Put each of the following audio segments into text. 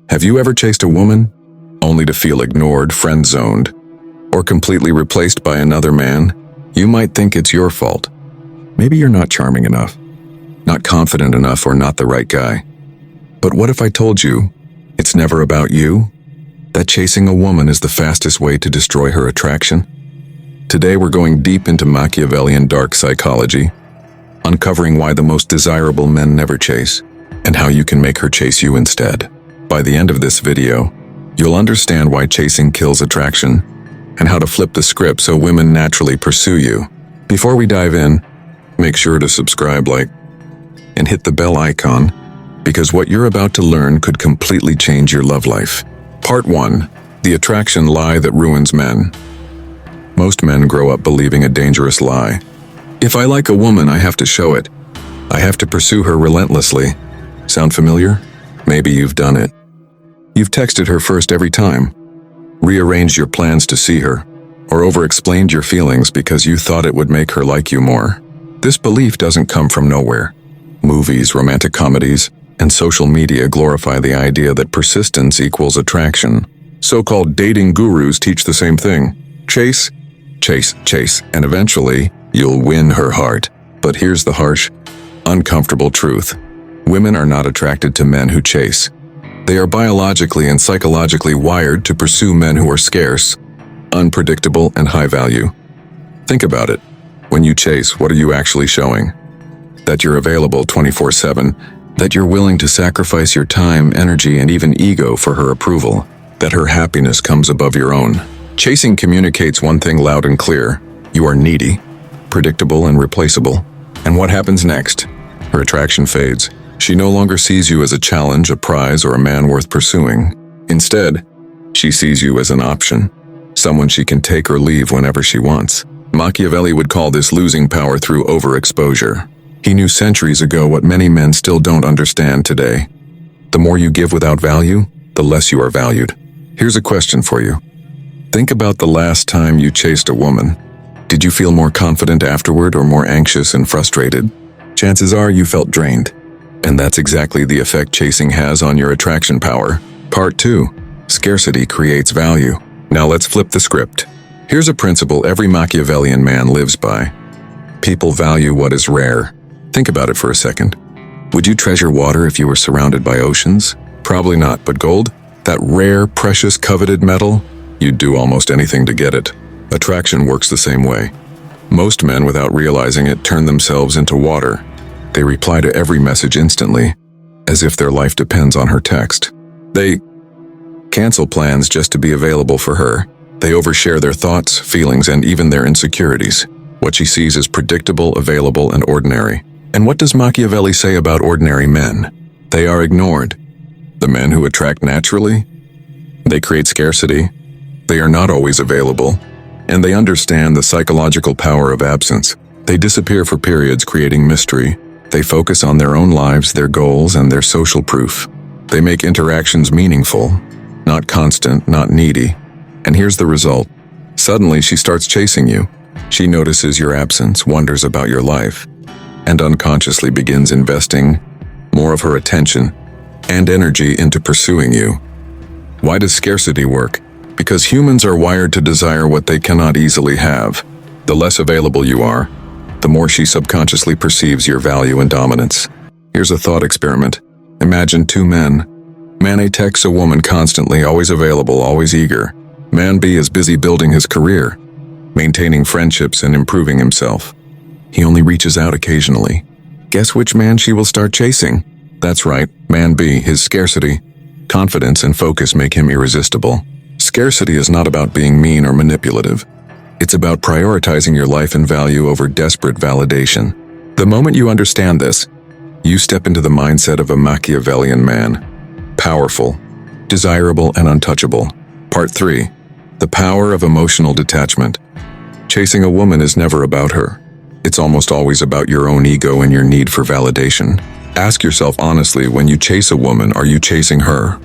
Have you ever chased a woman only to feel ignored, friend-zoned, or completely replaced by another man? You might think it's your fault. Maybe you're not charming enough, not confident enough, or not the right guy. But what if I told you it's never about you? That chasing a woman is the fastest way to destroy her attraction? Today we're going deep into Machiavellian Dark Psychology, uncovering why the most desirable men never chase, and how you can make her chase you instead. By the end of this video, you'll understand why chasing kills attraction, and how to flip the script so women naturally pursue you. Before we dive in, make sure to subscribe, like, and hit the bell icon, because what you're about to learn could completely change your love life. Part 1. The attraction lie that ruins men. Most men grow up believing a dangerous lie. If I like a woman, I have to show it. I have to pursue her relentlessly. Sound familiar? Maybe you've done it. You've texted her first every time, rearranged your plans to see her, or over-explained your feelings because you thought it would make her like you more. This belief doesn't come from nowhere. Movies, romantic comedies, and social media glorify the idea that persistence equals attraction. So-called dating gurus teach the same thing. Chase, chase, chase, and eventually, you'll win her heart. But here's the harsh, uncomfortable truth. Women are not attracted to men who chase. They are biologically and psychologically wired to pursue men who are scarce, unpredictable, and high value. Think about it. When you chase, what are you actually showing? That you're available 24/7, that you're willing to sacrifice your time, energy, and even ego for her approval, that her happiness comes above your own. Chasing communicates one thing loud and clear. You are needy, predictable, and replaceable. And what happens next? Her attraction fades. She no longer sees you as a challenge, a prize, or a man worth pursuing. Instead, she sees you as an option, someone she can take or leave whenever she wants. Machiavelli would call this losing power through overexposure. He knew centuries ago what many men still don't understand today. The more you give without value, the less you are valued. Here's a question for you. Think about the last time you chased a woman. Did you feel more confident afterward or more anxious and frustrated? Chances are you felt drained. And that's exactly the effect chasing has on your attraction power. Part 2. Scarcity creates value. Now let's flip the script. Here's a principle every Machiavellian man lives by. People value what is rare. Think about it for a second. Would you treasure water if you were surrounded by oceans? Probably not, but gold? That rare, precious, coveted metal? You'd do almost anything to get it. Attraction works the same way. Most men, without realizing it, turn themselves into water. They reply to every message instantly, as if their life depends on her text. They cancel plans just to be available for her. They overshare their thoughts, feelings, and even their insecurities. What she sees is predictable, available, and ordinary. And what does Machiavelli say about ordinary men? They are ignored. The men who attract naturally? They create scarcity. They are not always available. And they understand the psychological power of absence. They disappear for periods, creating mystery. They focus on their own lives, their goals, and their social proof. They make interactions meaningful, not constant, not needy. And here's the result. Suddenly, she starts chasing you. She notices your absence, wonders about your life, and unconsciously begins investing more of her attention and energy into pursuing you. Why does scarcity work? Because humans are wired to desire what they cannot easily have. The less available you are, the more she subconsciously perceives your value and dominance. Here's a thought experiment. Imagine two men. Man A texts a woman constantly, always available, always eager. Man B is busy building his career, maintaining friendships and improving himself. He only reaches out occasionally. Guess which man she will start chasing? That's right, man B. His scarcity, confidence, and focus make him irresistible. Scarcity is not about being mean or manipulative. It's about prioritizing your life and value over desperate validation. The moment you understand this, you step into the mindset of a Machiavellian man. Powerful, desirable, and untouchable. Part 3. The power of emotional detachment. Chasing a woman is never about her. It's almost always about your own ego and your need for validation. Ask yourself honestly, when you chase a woman, are you chasing her?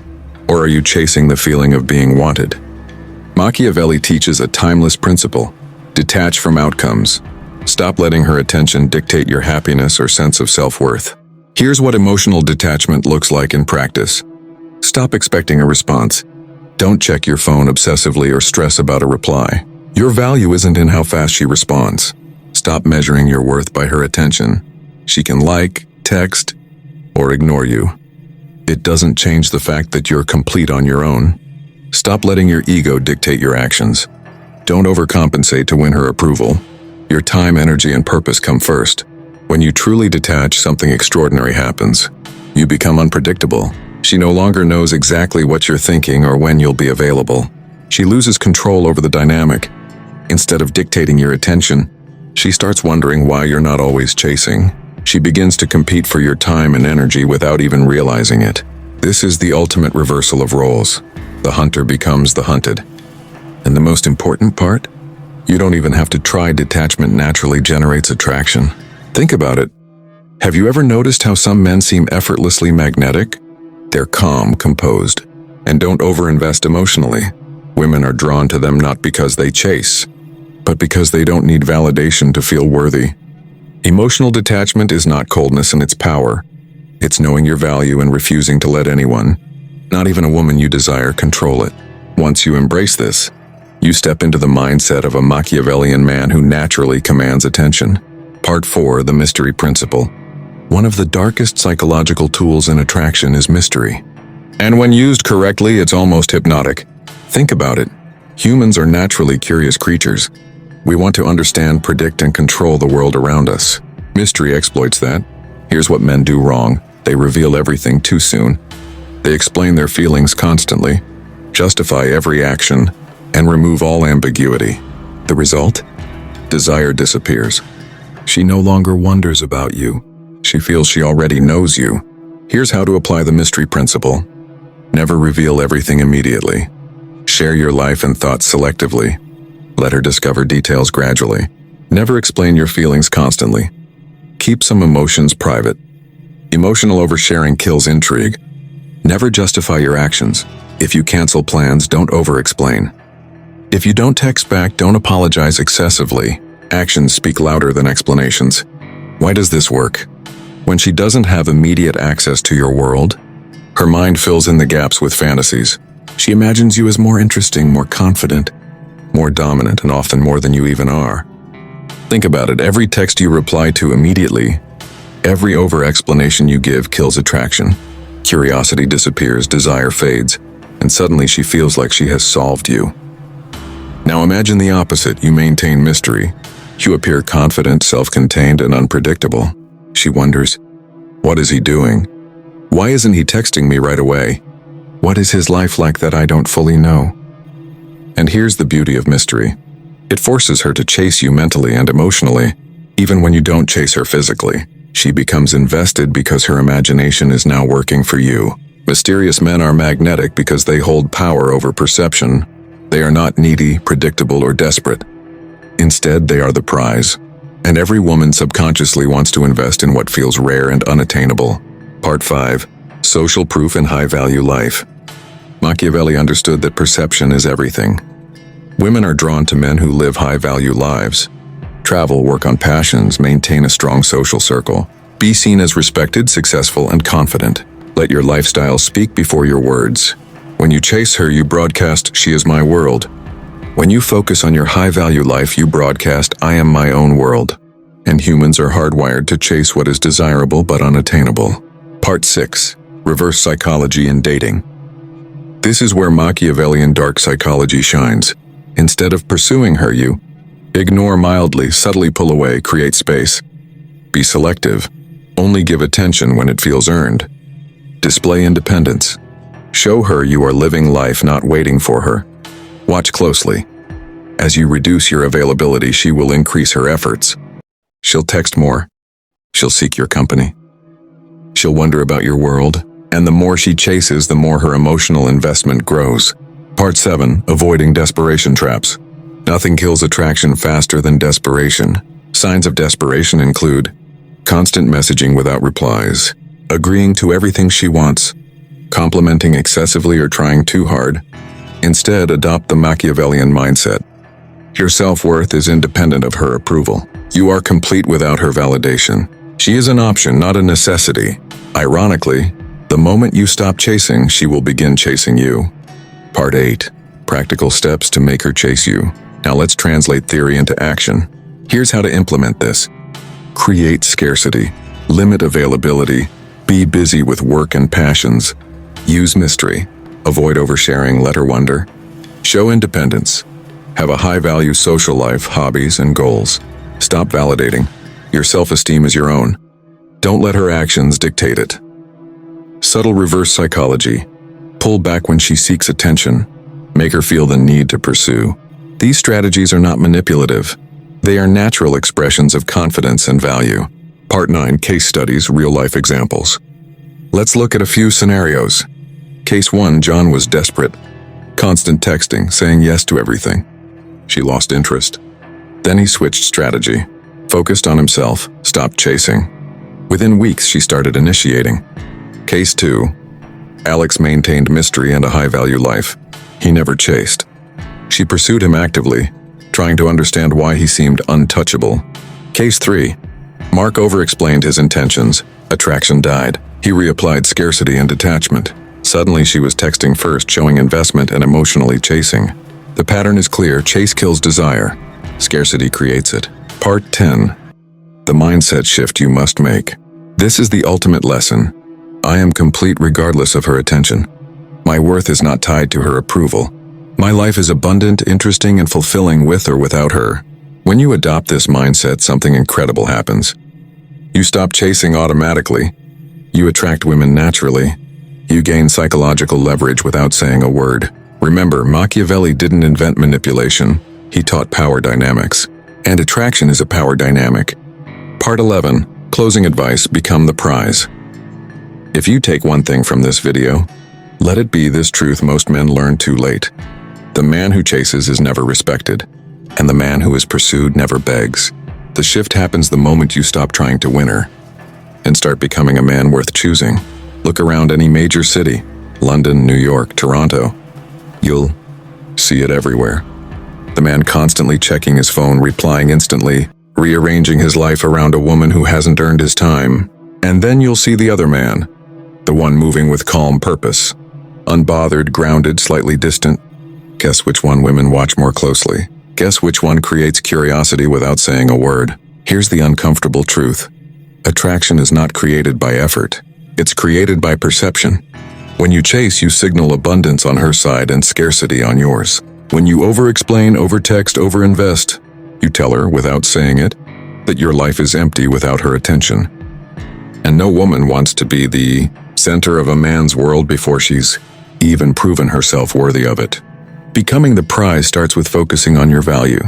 Or are you chasing the feeling of being wanted? Machiavelli teaches a timeless principle. Detach from outcomes. Stop letting her attention dictate your happiness or sense of self-worth. Here's what emotional detachment looks like in practice. Stop expecting a response. Don't check your phone obsessively or stress about a reply. Your value isn't in how fast she responds. Stop measuring your worth by her attention. She can like, text, or ignore you. It doesn't change the fact that you're complete on your own. Stop letting your ego dictate your actions. Don't overcompensate to win her approval. Your time, energy, and purpose come first. When you truly detach, something extraordinary happens. You become unpredictable. She no longer knows exactly what you're thinking or when you'll be available. She loses control over the dynamic. Instead of dictating your attention, she starts wondering why you're not always chasing. She begins to compete for your time and energy without even realizing it. This is the ultimate reversal of roles. The hunter becomes the hunted. And the most important part? You don't even have to try. Detachment naturally generates attraction. Think about it. Have you ever noticed how some men seem effortlessly magnetic? They're calm, composed, and don't overinvest emotionally. Women are drawn to them not because they chase, but because they don't need validation to feel worthy. Emotional detachment is not coldness in its power. It's knowing your value and refusing to let anyone, not even a woman you desire, control it. Once you embrace this, you step into the mindset of a Machiavellian man who naturally commands attention. Part 4, the mystery principle. One of the darkest psychological tools in attraction is mystery. And when used correctly, it's almost hypnotic. Think about it. Humans are naturally curious creatures. We want to understand, predict, and control the world around us. Mystery exploits that. Here's what men do wrong. They reveal everything too soon. They explain their feelings constantly, justify every action, and remove all ambiguity. The result? Desire disappears. She no longer wonders about you. She feels she already knows you. Here's how to apply the mystery principle. Never reveal everything immediately. Share your life and thoughts selectively. Let her discover details gradually. Never explain your feelings constantly. Keep some emotions private. Emotional oversharing kills intrigue. Never justify your actions. If you cancel plans, don't over-explain. If you don't text back, don't apologize excessively. Actions speak louder than explanations. Why does this work? When she doesn't have immediate access to your world, her mind fills in the gaps with fantasies. She imagines you as more interesting, more confident, more dominant, and often more than you even are. Think about it. Every text you reply to immediately, every over-explanation you give kills attraction. Curiosity disappears, desire fades, and suddenly she feels like she has solved you. Now imagine the opposite. You maintain mystery. You appear confident, self-contained, and unpredictable. She wonders, what is he doing? Why isn't he texting me right away? What is his life like that I don't fully know? And here's the beauty of mystery. It forces her to chase you mentally and emotionally, even when you don't chase her physically. She becomes invested because her imagination is now working for you. Mysterious men are magnetic because they hold power over perception. They are not needy, predictable, or desperate. Instead, they are the prize. And every woman subconsciously wants to invest in what feels rare and unattainable. Part 5. Social proof in high-value life. Machiavelli understood that perception is everything. Women are drawn to men who live high-value lives. Travel, work on passions, maintain a strong social circle. Be seen as respected, successful, and confident. Let your lifestyle speak before your words. When you chase her, you broadcast, "She is my world." When you focus on your high-value life, you broadcast, "I am my own world." And humans are hardwired to chase what is desirable but unattainable. Part 6. Reverse psychology in dating. This is where Machiavellian Dark Psychology shines. Instead of pursuing her, you ignore mildly, subtly pull away, create space. Be selective. Only give attention when it feels earned. Display independence. Show her you are living life, not waiting for her. Watch closely. As you reduce your availability, she will increase her efforts. She'll text more. She'll seek your company. She'll wonder about your world. And the more she chases, the more her emotional investment grows. Part 7. Avoiding desperation traps. Nothing kills attraction faster than desperation. Signs of desperation include constant messaging without replies, agreeing to everything she wants, complimenting excessively or trying too hard. Instead, adopt the Machiavellian mindset. Your self-worth is independent of her approval. You are complete without her validation. She is an option, not a necessity. Ironically, The moment you stop chasing, she will begin chasing you. Part 8. Practical steps to make her chase you. Now let's translate theory into action. Here's how to implement this. Create scarcity. Limit availability. Be busy with work and passions. Use mystery. Avoid oversharing, let her wonder. Show independence. Have a high-value social life, hobbies, and goals. Stop validating. Your self-esteem is your own. Don't let her actions dictate it. Subtle reverse psychology. Pull back when she seeks attention. Make her feel the need to pursue. These strategies are not manipulative. They are natural expressions of confidence and value. Part 9. Case studies, real-life examples. Let's look at a few scenarios. Case 1. John was desperate. Constant texting, saying yes to everything. She lost interest. Then he switched strategy. Focused on himself, stopped chasing. Within weeks, she started initiating. Case 2. Alex maintained mystery and a high-value life. He never chased. She pursued him actively, trying to understand why he seemed untouchable. Case 3. Mark over-explained his intentions. Attraction died. He reapplied scarcity and detachment. Suddenly, she was texting first, showing investment and emotionally chasing. The pattern is clear. Chase kills desire. Scarcity creates it. Part 10. The mindset shift you must make. This is the ultimate lesson. I am complete regardless of her attention. My worth is not tied to her approval. My life is abundant, interesting, and fulfilling with or without her. When you adopt this mindset, something incredible happens. You stop chasing automatically. You attract women naturally. You gain psychological leverage without saying a word. Remember, Machiavelli didn't invent manipulation. He taught power dynamics. And attraction is a power dynamic. Part 11. Closing advice, become the prize. If you take one thing from this video, let it be this truth most men learn too late. The man who chases is never respected, and the man who is pursued never begs. The shift happens the moment you stop trying to win her and start becoming a man worth choosing. Look around any major city, London, New York, Toronto. You'll see it everywhere. The man constantly checking his phone, replying instantly, rearranging his life around a woman who hasn't earned his time. And then you'll see the other man, the one moving with calm purpose. Unbothered, grounded, slightly distant. Guess which one women watch more closely. Guess which one creates curiosity without saying a word. Here's the uncomfortable truth. Attraction is not created by effort. It's created by perception. When you chase, you signal abundance on her side and scarcity on yours. When you over-explain, over-text, over-invest, you tell her, without saying it, that your life is empty without her attention. And no woman wants to be the center of a man's world before she's even proven herself worthy of it. Becoming the prize starts with focusing on your value.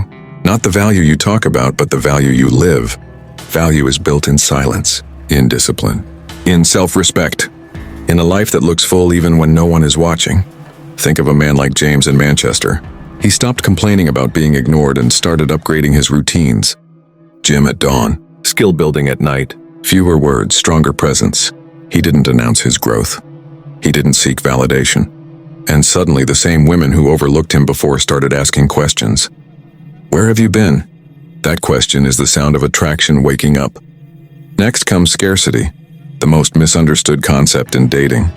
Not the value you talk about, but the value you live. Value is built in silence, in discipline, in self-respect, in a life that looks full even when no one is watching. Think of a man like James in Manchester. He stopped complaining about being ignored and started upgrading his routines. Gym at dawn, skill building at night, fewer words, stronger presence. He didn't announce his growth. He didn't seek validation. And suddenly the same women who overlooked him before started asking questions. Where have you been? That question is the sound of attraction waking up. Next comes scarcity, the most misunderstood concept in dating.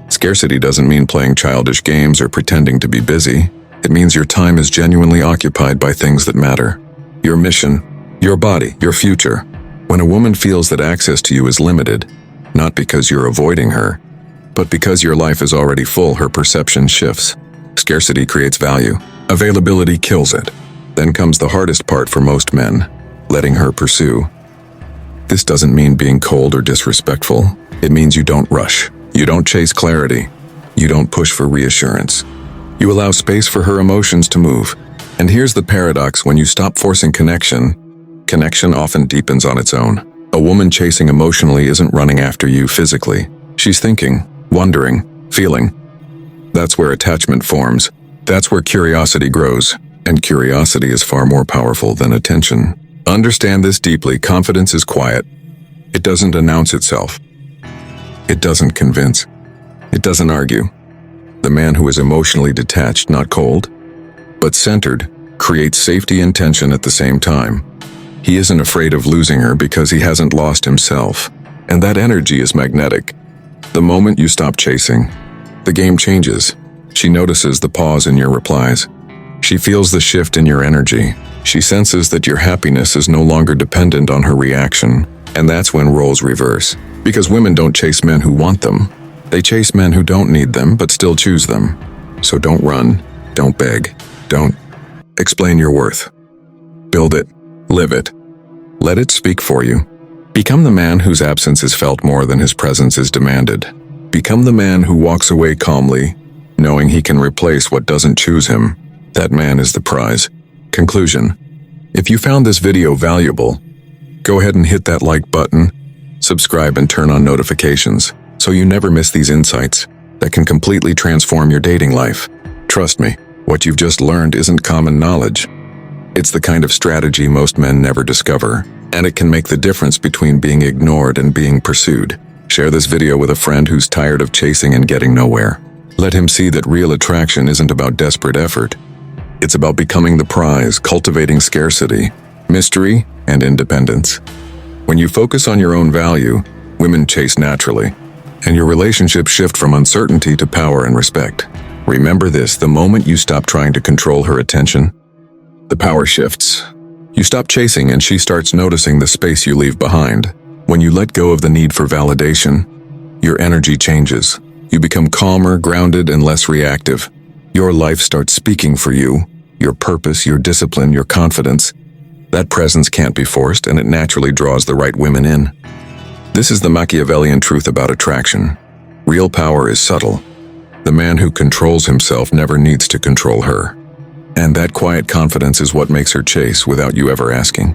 Scarcity doesn't mean playing childish games or pretending to be busy. It means your time is genuinely occupied by things that matter. Your mission, your body, your future. When a woman feels that access to you is limited, not because you're avoiding her, but because your life is already full, her perception shifts. Scarcity creates value. Availability kills it. Then comes the hardest part for most men, letting her pursue. This doesn't mean being cold or disrespectful. It means you don't rush. You don't chase clarity. You don't push for reassurance. You allow space for her emotions to move. And here's the paradox: when you stop forcing connection, connection often deepens on its own. A woman chasing emotionally isn't running after you physically. She's thinking, wondering, feeling. That's where attachment forms. That's where curiosity grows. And curiosity is far more powerful than attention. Understand this deeply. Confidence is quiet. It doesn't announce itself. It doesn't convince. It doesn't argue. The man who is emotionally detached, not cold, but centered, creates safety and tension at the same time. He isn't afraid of losing her because he hasn't lost himself. And that energy is magnetic. The moment you stop chasing, the game changes. She notices the pause in your replies. She feels the shift in your energy. She senses that your happiness is no longer dependent on her reaction. And that's when roles reverse. Because women don't chase men who want them. They chase men who don't need them but still choose them. So don't run, don't beg, don't explain your worth. Build it, live it. Let it speak for you. Become the man whose absence is felt more than his presence is demanded. Become the man who walks away calmly, knowing he can replace what doesn't choose him. That man is the prize. Conclusion. If you found this video valuable, go ahead and hit that like button, subscribe and turn on notifications so you never miss these insights that can completely transform your dating life. Trust me, what you've just learned isn't common knowledge. It's the kind of strategy most men never discover, and it can make the difference between being ignored and being pursued. Share this video with a friend who's tired of chasing and getting nowhere. Let him see that real attraction isn't about desperate effort. It's about becoming the prize, cultivating scarcity, mystery, and independence. When you focus on your own value, women chase naturally, and your relationships shift from uncertainty to power and respect. Remember this, the moment you stop trying to control her attention, the power shifts. You stop chasing and she starts noticing the space you leave behind. When you let go of the need for validation, your energy changes. You become calmer, grounded, and less reactive. Your life starts speaking for you, your purpose, your discipline, your confidence. That presence can't be forced, and it naturally draws the right women in. This is the Machiavellian truth about attraction. Real power is subtle. The man who controls himself never needs to control her. And that quiet confidence is what makes her chase without you ever asking.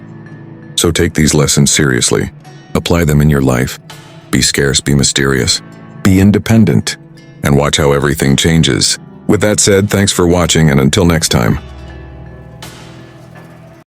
So take these lessons seriously. Apply them in your life. Be scarce, be mysterious, be independent, and watch how everything changes. With that said, thanks for watching, and until next time.